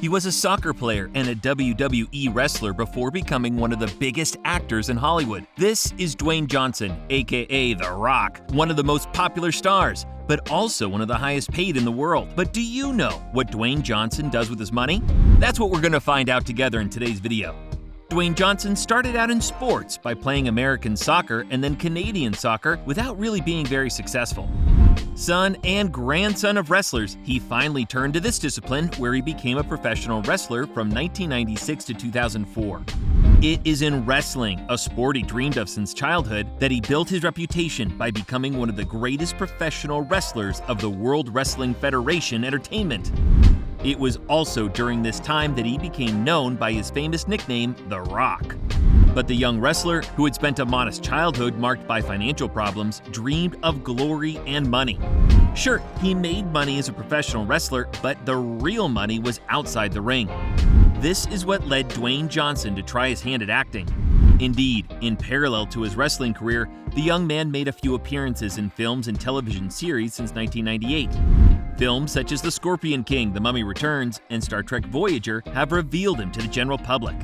He was a soccer player and a WWE wrestler before becoming one of the biggest actors in Hollywood. This is Dwayne Johnson, aka The Rock, one of the most popular stars, but also one of the highest paid in the world. But do you know what Dwayne Johnson does with his money? That's what we're going to find out together in today's video. Dwayne Johnson started out in sports by playing American soccer and then Canadian soccer without really being very successful. Son and grandson of wrestlers, he finally turned to this discipline where he became a professional wrestler from 1996 to 2004. It is in wrestling, a sport he dreamed of since childhood, that he built his reputation by becoming one of the greatest professional wrestlers of the World Wrestling Federation entertainment. It was also during this time that he became known by his famous nickname, The Rock. But the young wrestler, who had spent a modest childhood marked by financial problems, dreamed of glory and money. Sure, he made money as a professional wrestler, but the real money was outside the ring. This is what led Dwayne Johnson to try his hand at acting. Indeed, in parallel to his wrestling career, the young man made a few appearances in films and television series since 1998. Films such as The Scorpion King, The Mummy Returns, and Star Trek Voyager have revealed him to the general public.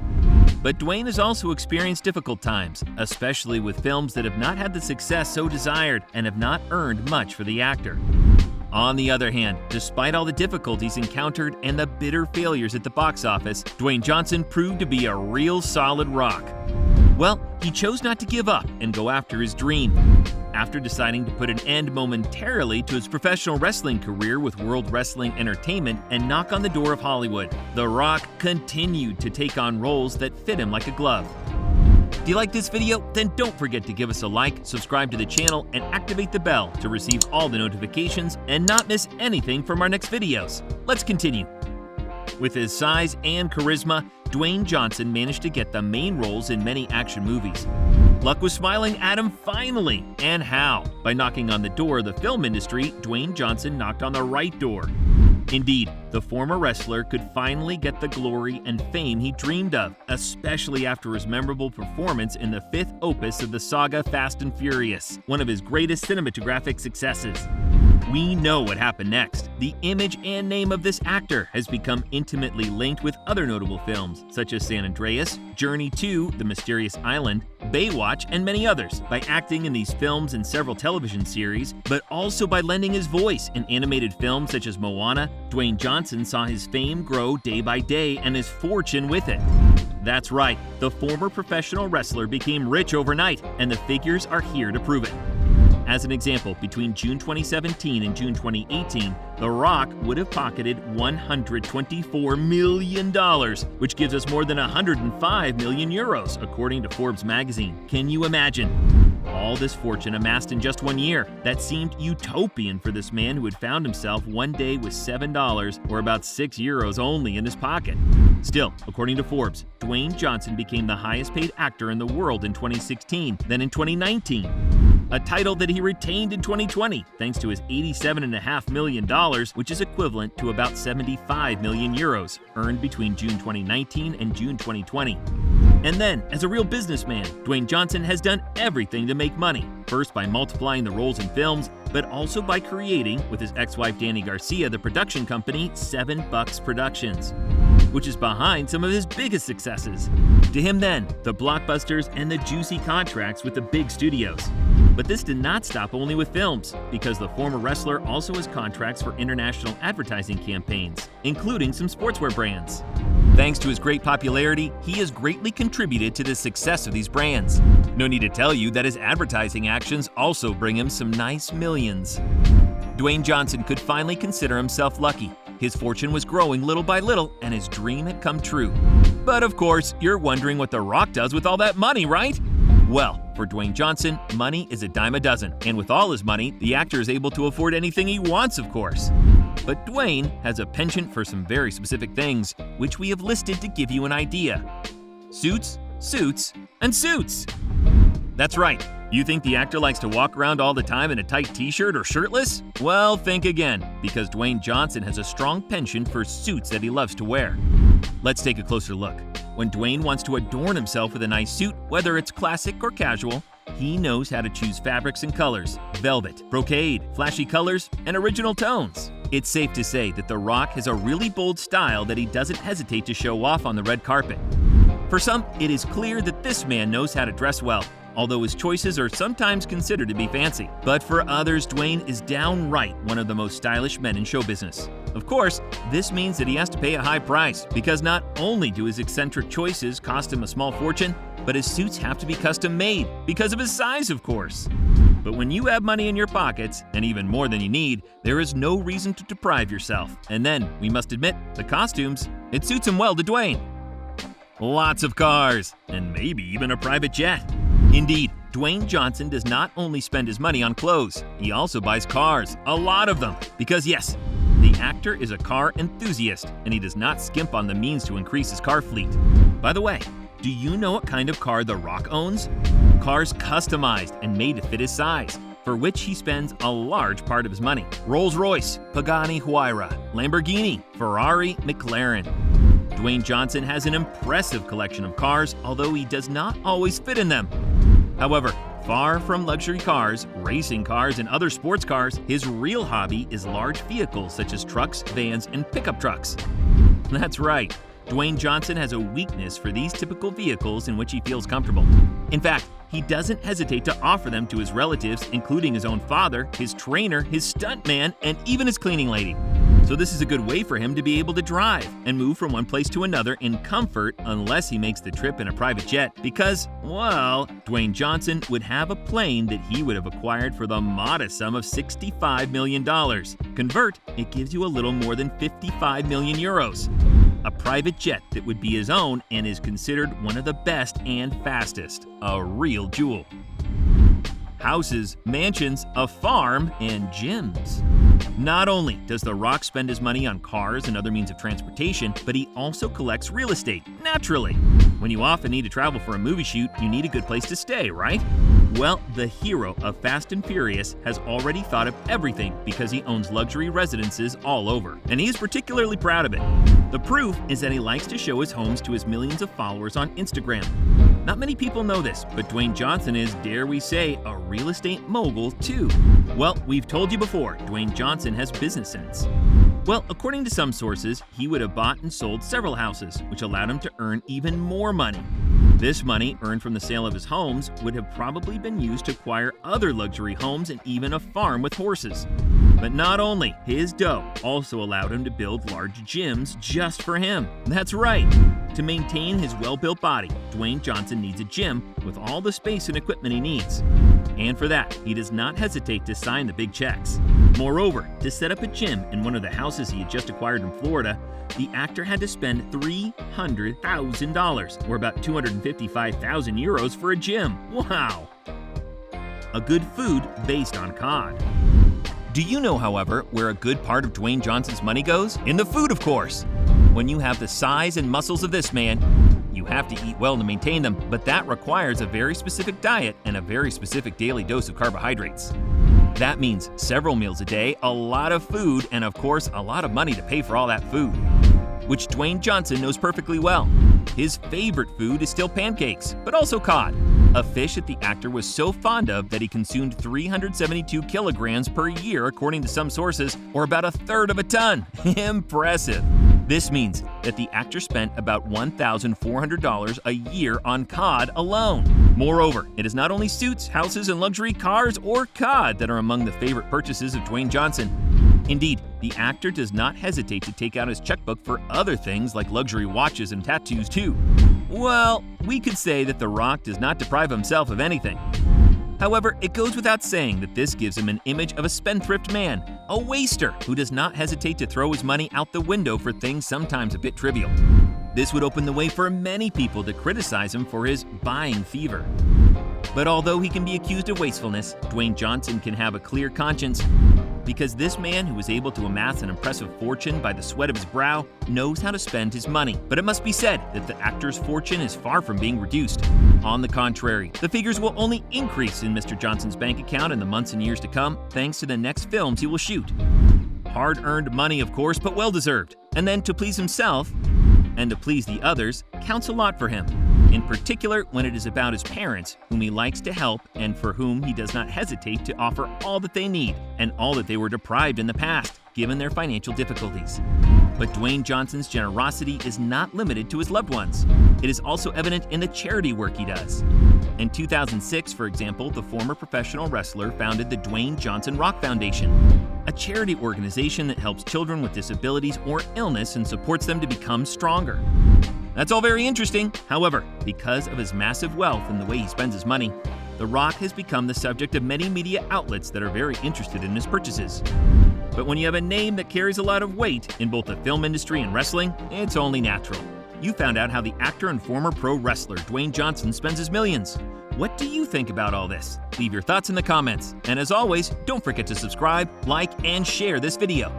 But Dwayne has also experienced difficult times, especially with films that have not had the success so desired and have not earned much for the actor. On the other hand, despite all the difficulties encountered and the bitter failures at the box office, Dwayne Johnson proved to be a real solid rock. Well, he chose not to give up and go after his dream. After deciding to put an end momentarily to his professional wrestling career with World Wrestling Entertainment and knock on the door of Hollywood, The Rock continued to take on roles that fit him like a glove. Do you like this video? Then don't forget to give us a like, subscribe to the channel, and activate the bell to receive all the notifications and not miss anything from our next videos. Let's continue. With his size and charisma, Dwayne Johnson managed to get the main roles in many action movies. Luck was smiling at him finally, and how? By knocking on the door of the film industry, Dwayne Johnson knocked on the right door. Indeed, the former wrestler could finally get the glory and fame he dreamed of, especially after his memorable performance in the fifth opus of the saga Fast and Furious, one of his greatest cinematographic successes. We know what happened next. The image and name of this actor has become intimately linked with other notable films, such as San Andreas, Journey to The Mysterious Island, Baywatch, and many others. By acting in these films and several television series, but also by lending his voice in animated films such as Moana, Dwayne Johnson saw his fame grow day by day and his fortune with it. That's right, the former professional wrestler became rich overnight, and the figures are here to prove it. As an example, between June 2017 and June 2018, The Rock would have pocketed $124 million, which gives us more than 105 million euros, according to Forbes magazine. Can you imagine? All this fortune amassed in just 1 year. That seemed utopian for this man who had found himself one day with $7, or about 6 euros only, in his pocket. Still, according to Forbes, Dwayne Johnson became the highest paid actor in the world in 2016, then in 2019. A title that he retained in 2020 thanks to his $87.5 million, which is equivalent to about 75 million euros, earned between June 2019 and June 2020. And then, as a real businessman, Dwayne Johnson has done everything to make money, first by multiplying the roles in films, but also by creating, with his ex-wife Danny Garcia, the production company 7 Bucks Productions, which is behind some of his biggest successes. To him then, the blockbusters and the juicy contracts with the big studios. But this did not stop only with films, because the former wrestler also has contracts for international advertising campaigns, including some sportswear brands. Thanks to his great popularity, he has greatly contributed to the success of these brands. No need to tell you that his advertising actions also bring him some nice millions. Dwayne Johnson could finally consider himself lucky. His fortune was growing little by little, and his dream had come true. But of course, you're wondering what The Rock does with all that money, right? Well, for Dwayne Johnson, money is a dime a dozen, and with all his money, the actor is able to afford anything he wants, of course. But Dwayne has a penchant for some very specific things, which we have listed to give you an idea. Suits, suits, and suits! That's right. You think the actor likes to walk around all the time in a tight t-shirt or shirtless? Well, think again, because Dwayne Johnson has a strong penchant for suits that he loves to wear. Let's take a closer look. When Dwayne wants to adorn himself with a nice suit, whether it's classic or casual, he knows how to choose fabrics and colors: velvet, brocade, flashy colors, and original tones. It's safe to say that The Rock has a really bold style that he doesn't hesitate to show off on the red carpet. For some, it is clear that this man knows how to dress well, although his choices are sometimes considered to be fancy. But for others, Dwayne is downright one of the most stylish men in show business. Of course, this means that he has to pay a high price, because not only do his eccentric choices cost him a small fortune, but his suits have to be custom made, because of his size, of course. But when you have money in your pockets, and even more than you need, there is no reason to deprive yourself. And then, we must admit, the costumes, it suits him well to Dwayne. Lots of cars, and maybe even a private jet. Indeed, Dwayne Johnson does not only spend his money on clothes, he also buys cars, a lot of them. Because yes, the actor is a car enthusiast, and he does not skimp on the means to increase his car fleet. By the way, do you know what kind of car The Rock owns? Cars customized and made to fit his size, for which he spends a large part of his money. Rolls-Royce, Pagani Huayra, Lamborghini, Ferrari, McLaren. Dwayne Johnson has an impressive collection of cars, although he does not always fit in them. However, far from luxury cars, racing cars, and other sports cars, his real hobby is large vehicles such as trucks, vans, and pickup trucks. That's right, Dwayne Johnson has a weakness for these typical vehicles in which he feels comfortable. In fact, he doesn't hesitate to offer them to his relatives, including his own father, his trainer, his stuntman, and even his cleaning lady. So this is a good way for him to be able to drive and move from one place to another in comfort, unless he makes the trip in a private jet, because, well, Dwayne Johnson would have a plane that he would have acquired for the modest sum of $65 million. Convert, it gives you a little more than 55 million euros. A private jet that would be his own and is considered one of the best and fastest. A real jewel. Houses, mansions, a farm, and gyms. Not only does The Rock spend his money on cars and other means of transportation, but he also collects real estate, naturally. When you often need to travel for a movie shoot, you need a good place to stay, right? Well, the hero of Fast and Furious has already thought of everything because he owns luxury residences all over, and he is particularly proud of it. The proof is that he likes to show his homes to his millions of followers on Instagram. Not many people know this, but Dwayne Johnson is, dare we say, a real estate mogul too. Well, we've told you before, Dwayne Johnson has business sense. Well, according to some sources, he would have bought and sold several houses, which allowed him to earn even more money. This money, earned from the sale of his homes, would have probably been used to acquire other luxury homes and even a farm with horses. But not only, his dough also allowed him to build large gyms just for him. That's right! To maintain his well-built body, Dwayne Johnson needs a gym with all the space and equipment he needs. And for that, he does not hesitate to sign the big checks. Moreover, to set up a gym in one of the houses he had just acquired in Florida, the actor had to spend $300,000, or about 255,000 euros for a gym. Wow! A good food based on cod. Do you know, however, where a good part of Dwayne Johnson's money goes? In the food, of course. When you have the size and muscles of this man, you have to eat well to maintain them, but that requires a very specific diet and a very specific daily dose of carbohydrates. That means several meals a day, a lot of food, and of course, a lot of money to pay for all that food, which Dwayne Johnson knows perfectly well. His favorite food is still pancakes, but also cod, a fish that the actor was so fond of that he consumed 372 kilograms per year, according to some sources, or about a third of a ton. Impressive. This means that the actor spent about $1,400 a year on cod alone. Moreover, it is not only suits, houses, and luxury cars or cod that are among the favorite purchases of Dwayne Johnson. Indeed, the actor does not hesitate to take out his checkbook for other things like luxury watches and tattoos too. Well, we could say that The Rock does not deprive himself of anything. However, it goes without saying that this gives him an image of a spendthrift man, a waster who does not hesitate to throw his money out the window for things sometimes a bit trivial. This would open the way for many people to criticize him for his buying fever. But although he can be accused of wastefulness, Dwayne Johnson can have a clear conscience, because this man who was able to amass an impressive fortune by the sweat of his brow knows how to spend his money. But it must be said that the actor's fortune is far from being reduced. On the contrary, the figures will only increase in Mr. Johnson's bank account in the months and years to come, thanks to the next films he will shoot. Hard-earned money, of course, but well-deserved. And then to please himself and to please the others counts a lot for him, in particular when it is about his parents, whom he likes to help and for whom he does not hesitate to offer all that they need and all that they were deprived in the past, given their financial difficulties. But Dwayne Johnson's generosity is not limited to his loved ones. It is also evident in the charity work he does. In 2006, for example, the former professional wrestler founded the Dwayne Johnson Rock Foundation, a charity organization that helps children with disabilities or illness and supports them to become stronger. That's all very interesting. However, because of his massive wealth and the way he spends his money, The Rock has become the subject of many media outlets that are very interested in his purchases. But when you have a name that carries a lot of weight in both the film industry and wrestling, it's only natural. You found out how the actor and former pro wrestler Dwayne Johnson spends his millions. What do you think about all this? Leave your thoughts in the comments. And as always, don't forget to subscribe, like, and share this video.